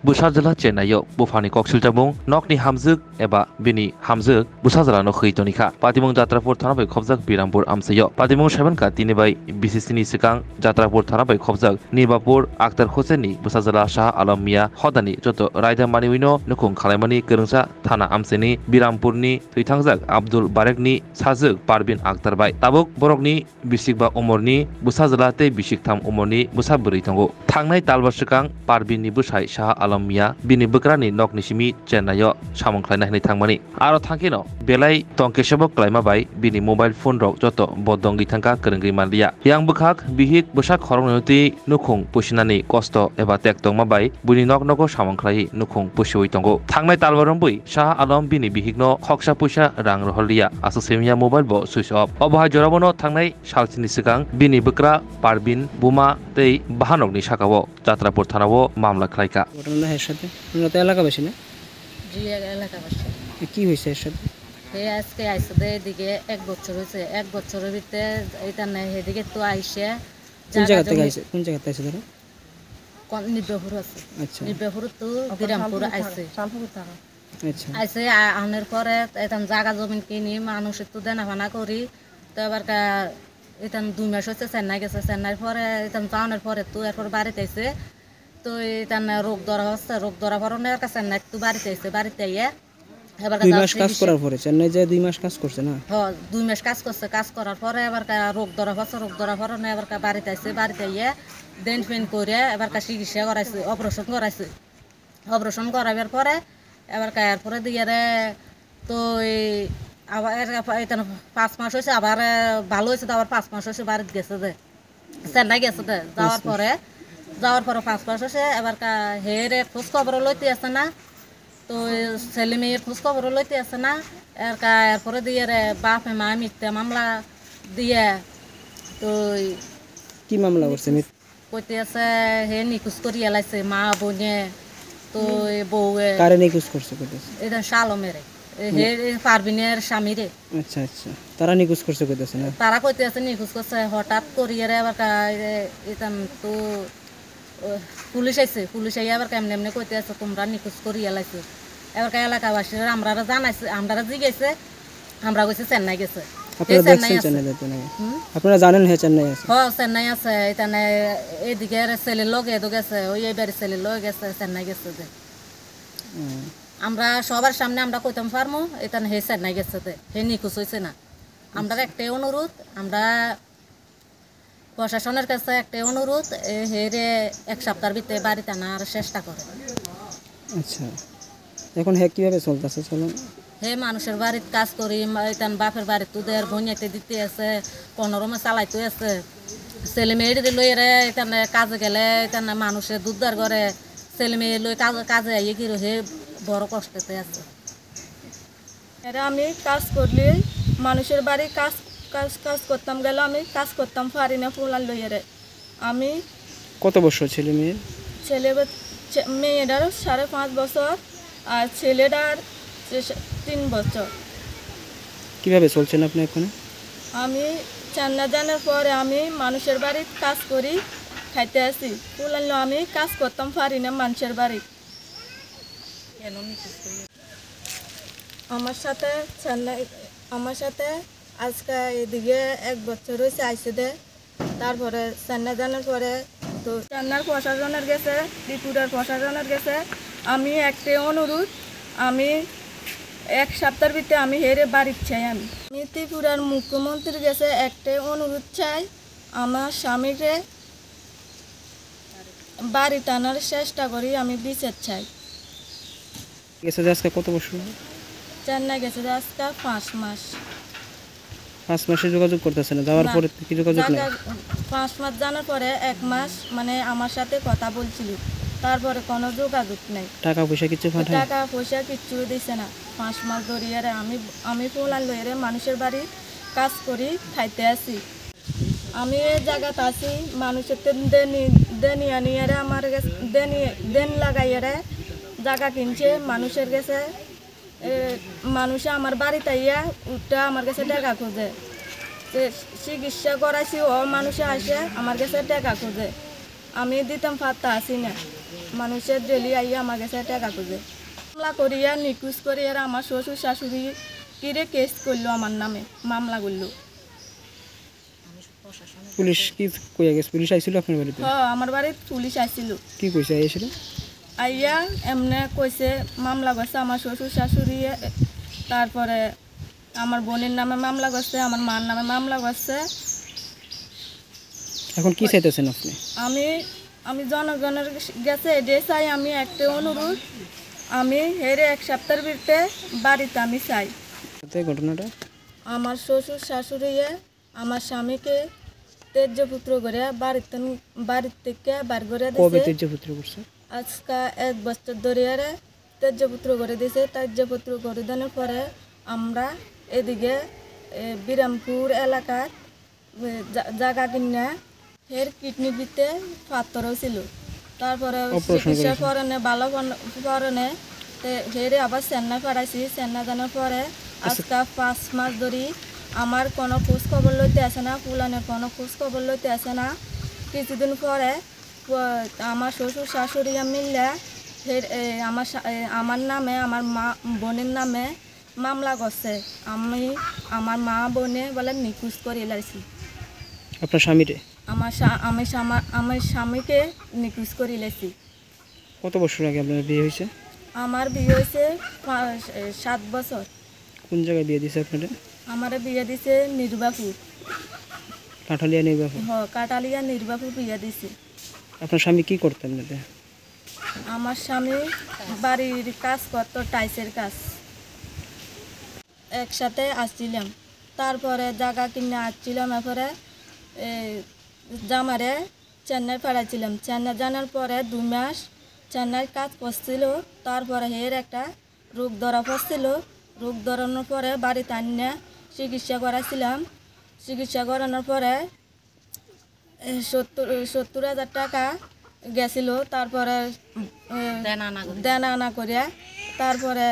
Busajala Chennai Bufani Koksiltabung Nokni Hamzuk Eba Bini Hamzuk Busajala no Khitonika Patimung Jatrapur Thana by Khobjak Birampur Amsayo Patimung Shabanka Tinibai BCCni Sikang Jatrapur Thana by Khobjak Nibapur Akhtar Hoseni Busajala Shah Alam Mia Hodani Joto Raida Maniwino Nukung Khalemani Kerungsa Thana Amseni Birampurni Thuitangjak Abdul Barekni Sajak Parbin Akhtar Bai Tabuk Borokni Bisikba Umorni Busajala te Bisiktham Umorni Busaburi Tango Thangnai Talbashikang Parbinni Busai Shah Alamia bini bukrani nok nisimi Chennai samong khlaina hni thangmani aro thangkino belai tongkesabo klaima bai bini mobile phone rok joto bodongi thangka kerengri mandia yang bukhak bihik busak khorongnuti nukhung pusinani kosto eba tektongma bai buni nok nogo samong khlai nukhung pusioi tongo thangnai talbarong bui Shah Alam bini bihikno khoksa puisa rang rohlia asosemia mobile bo switch off obha jorabono thangnai salchini sikang bini bukra Parbin Buma tei bahanokni sakao Jatrapur thanao mamla khlaika ঘটনা এর সাথে আমরা তো এলাকাবাসী না জি এলাকাবাসী কি হয়েছে এর সাথে আজকে আইসে এদিকে 1 বছর হয়েছে 1 বছরের ভিতরে এটা না এদিকে তো আইসে কোন জায়গা থেকে আইছে কোন জায়গা থেকে আইছে ধরো কোন নিবেপুর আছে আচ্ছা নিবেপুর তো বিরামপুর আইসে আচ্ছা আইসে আনার পরে এটা জায়গা জমি কিনি মানুষের তো দেনাফানা করি তো এবার এটা 2 মাস হচ্ছে চেন্নাই গেছে চেন্নাইর পরে এটা যাওয়ার পরে তো এরপর বাড়িতে আইসে তো এটা রোগ ধরা হচ্ছে রোগ ধরা পরে কাছে না একটু বাড়িতে আইসে বাড়িতে আইয়ে এবার 2 মাস কাজ করার পরে চেন্নাই যায় 2 মাস কাজ করছে না হ্যাঁ 2 মাস কাজ করছে কাজ করার পরে এবার রোগ ধরা হচ্ছে রোগ ধরা পরে এবার বাড়িতে আইসে বাড়িতে আইয়ে দেন ফেন করে এবার চিকিৎসা করাইছে অপারেশন করাবার পরে এবার এরপরে দিয়ে তো আবার এটা 5 মাস হয়েছে আবার ভালো হয়েছে তো আবার 5 মাস হয়েছে বাড়িতে গেছে যে চেন্নাই গেছে যাওয়ার পরে 5 মাস হয়েছে এবার হেরে খোঁজ খবর লইতে আসে না তো ছেলে মেয়ের খোঁজ খবর লইতে আসে না এরপরে দিয়ে বাপে মা মিথ্যা মামলা দিয়ে তো কি মামলা করছে কইতে আছে হে নিখোঁজ করি এলাইছে মা বোনে তো বউয়ে কারে নিখোঁজ করছে কইতেছে এটা শালমেরে হে পারবিনের স্বামীরে আচ্ছা আচ্ছা তারা নিখোঁজ করছে কইতেছে না তারা কইতে আছে নিখোঁজ করছে হঠাৎ করিয়ে এবার এটা তো পুলিশ আইয়া এবার কেমনে এমনি কইতে আছে তোমরা নিখোঁজ করি এলাইছে এবার এলাকাবাসীরা আমরা জানাইছে আমরা জিজ্ঞাসা আমরা কইছে চেন্নাই গেছে আপনারা জানেন হে চেন্নাই আছে হ্যাঁ চেন্নাই আছে এখানে এদিকে ছেলের লগে এদো গেছে ওই এবারে ছেলের লগে গেছে চেন্নাই গেছে যে আমরা সবার সামনে আমরা কইতাম পারমু এখানে হে চেন্নাই গেছে হে নিখোঁজ হয়েছে না আমরা একটাই অনুরোধ আমরা প্রশাসনের কাছে একটাই অনুরোধ হেরে 1 সপ্তাহের ভিতরে বাড়িতে আনার চেষ্টা করে আচ্ছা এখন হে কিভাবে চলতেছে চলুন হে মানুষের বাড়িতে কাজ করি এখান বাপের বাড়িতে তোদের বইয়াতে দিতে আছে কোনোরমে চালাইতে আছে ছেলে মেয়ের লই এখানে কাজে গেলে এখানে মানুষের দুধদার করে ছেলে মেয়ে লই কাজে আইয়ে কি হে বড় কষ্টতে আছে এরা আমি কাজ করলে মানুষের বাড়ি কাজ করতাম গেলে আমি কাজ করতাম পারি না ফুলান লইয়ারে আমি কত বছর ছেলে মেয়েটার 5.5 বছর আর ছেলেটার 3 বছর কিভাবে চলছেন আপনি এখন আমি চেন্নাই জানার পরে আমি মানুষের বাড়ি কাজ করি খাইতে আসি ফুলান আমি কাজ করতাম পারি না মানুষের বাড়ি আমার সাথে আজকে এদিকে 1 বছর হয়েছে আইসে দে তারপরে চেন্নাই জানার পরে তো চেন্নাইর প্রশাসনের গেছে ত্রিপুরার প্রশাসনের গেছে আমি একটাই অনুরোধ আমি 1 সপ্তাহের ভিতরে আমি হেরে বাড়ি চাই আমি ত্রিপুরার মুখ্যমন্ত্রীর গেছে একটাই অনুরোধ চাই আমার স্বামীকে বাড়ি টানার চেষ্টা করি আমি বিচার চাই গেছে আজকে কত বছর চেন্নাই গেছে আজকে 5 মাস 5 মাসে যোগাযোগ করতেছে না যাওয়ার পরে কি যোগাযোগ নেই 5 মাস জানার পরে 1 মাস মানে আমার সাথে কথা বলছিল তারপরে কোনো যোগাযোগ নেই টাকা পয়সা কিছু পাঠায় টাকা পয়সা কিছু দিছে না 5 মাস ধরে আমি ফুলান লইরে মানুষের বাড়ি কাজ করি খাইতে আসি আমি এই জায়গাতে আছি মানুষের দেনিয়া নিয়ে আমার দেন লাগাইয়ারে জায়গা কিনছে মানুষের কাছে মানুষে আমার বাড়িতে আইয়া উঠটা আমার কাছে টাকা খোঁজে চিকিৎসা করাইছি ও মানুষে আসে আমার কাছে টাকা খোঁজে আমি দিতাম পারতা আসি না মানুষের ডেলি আইয়া আমার কাছে টাকা খুঁজে মামলা করিয়া নিখোঁজ করিয়া আমার শ্বশুর শাশুড়ি কিরে কেস করলো আমার নামে মামলা করলো। পুলিশ কি কইয়া গেছে? পুলিশ আইছিল আপনার বাড়িতে? আমার বাড়ির পুলিশ আসছিল। কি কইছে আইছিল? আইয়া এমনে কইছে মামলা করছে আমার শ্বশুর শাশুড়ি, তারপরে আমার বোনের নামে মামলা করছে, আমার মার নামে মামলা করছে। এখন কি চাইতেছেন আপনি? আমি জনগণের গেছে এটাই চাই, আমি একটা অনুরোধ, আমি হেরে 1 সপ্তাহের ভিতরে বাড়িতে আমি চাই। ঘটনাটা আমার শ্বশুর শাশুড়ি আমার স্বামীকে তেজ্যপুত্র করে বাড়ির থেকে বার করে কবে দিয়েছে। তেজপুত্র করছে? আজকে 1 বছর ধরে তেজ্যপুত্র করে দিয়েছে। তেজ্যপুত্র করে দেওয়ার পরে আমরা এদিকে বিরামপুর এলাকার জায়গা কিনা হের কিডনি দিতে পাথরও ছিল। তারপরে চিকিৎসা করণে ভালো করণে হেরে আবার চেন্নাই পাঠাইছি। চেন্নাই জানার পরে আজকে 5 মাস ধরে আমার কোনো খোঁজ খবর লইতে আসে না, ফুলানের কোনো খোঁজ খবর লইতে আসে না। কিছুদিন পরে আমার শ্বশুর শাশুড়ি মিললে আমার নামে আমার মা বোনের নামে মামলা করছে। আমার মা বোনে বলে নিখোঁজ করে লাইছি। আপনার স্বামীরে? আমার স্বামীকে নিখোঁজ করে লাইছি। কত বছর আগে আপনার বিয়ে হয়েছে? আমার বিয়ে হয়েছে 7 বছর। কোন জায়গায় বিয়ে দিয়েছে আপনারা? আমার বিয়ে দিছে নির্বাপুর। কাঠালিয়া নির্বাপুর? কাটালিয়া নির্বাপুর বিয়ে দিছে। আপনার স্বামী কি করতেন আপনাদের? আমার স্বামী বাড়ির কাজ করতো, টাইসের কাজ। একসাথে আসছিলাম, তারপরে জায়গা কিনে আসছিলাম। এরপরে জামারে চেন্নাই পাঠাইছিলাম। চেন্নাই জানার পরে 2 মাস চেন্নাই কাজ করছিল। তারপরে হের একটা রোগ ধরা পড়ছিল। রোগ ধরানোর পরে বাড়িতে আনিয়ে চিকিৎসা করাইছিলাম। চিকিৎসা করানোর পরে 70,000 টাকা গেছিল। তারপরে দেনা আনা করিয়া তারপরে